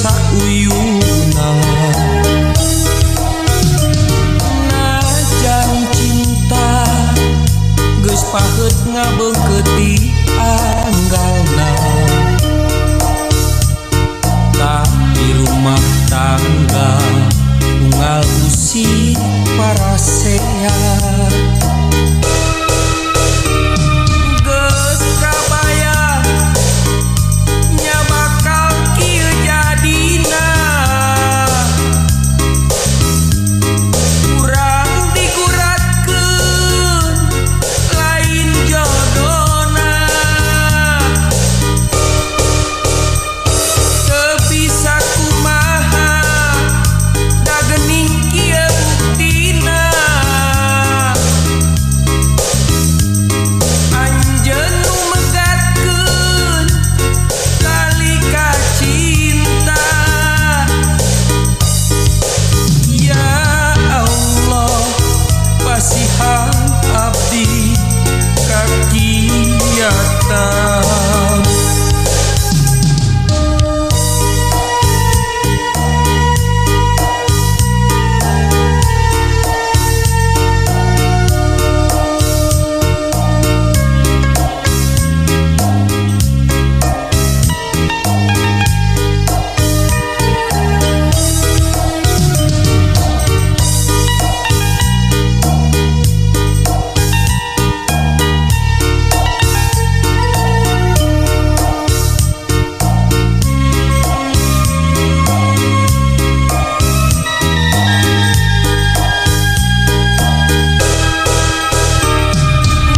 sauyuna najan cinta geus paheut ngabeungkeut anggalna tapi rumah tangga unggal usih parasea geus kabaya nya bakal kieu jadina urang diguratkeun lain jodona teu bisa kumaha da geuning kieu buktina anjeun nu megatkeun tali ka cinta ya Allah pasihan abdi ka kiatan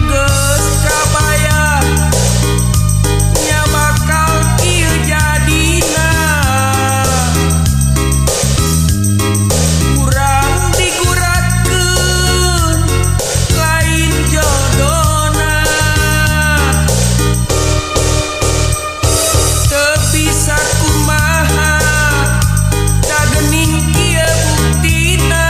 geus kabaya nya bakal kieu jadina urang diguratkeun lain jodona teu bisa kumaha da geuning kieu buktina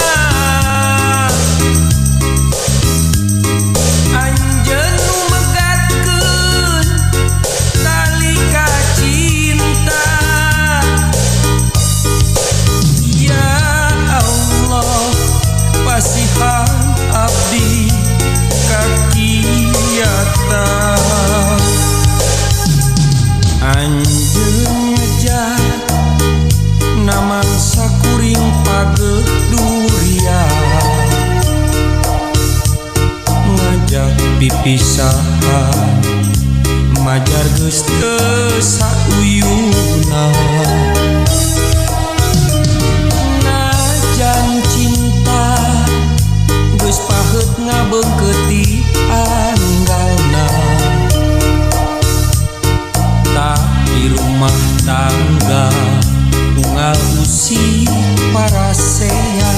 anjeun nu megatkeun tali ka cinta ya Allah pasihan abdi ka kiatan anjeun ngejat namang sakuring pageuh durian ngajak pipisahan majar geus teu sauyuna najan cinta geus paheut ngabeungkeut anggalna tapi rumah tangga unggal usih parasea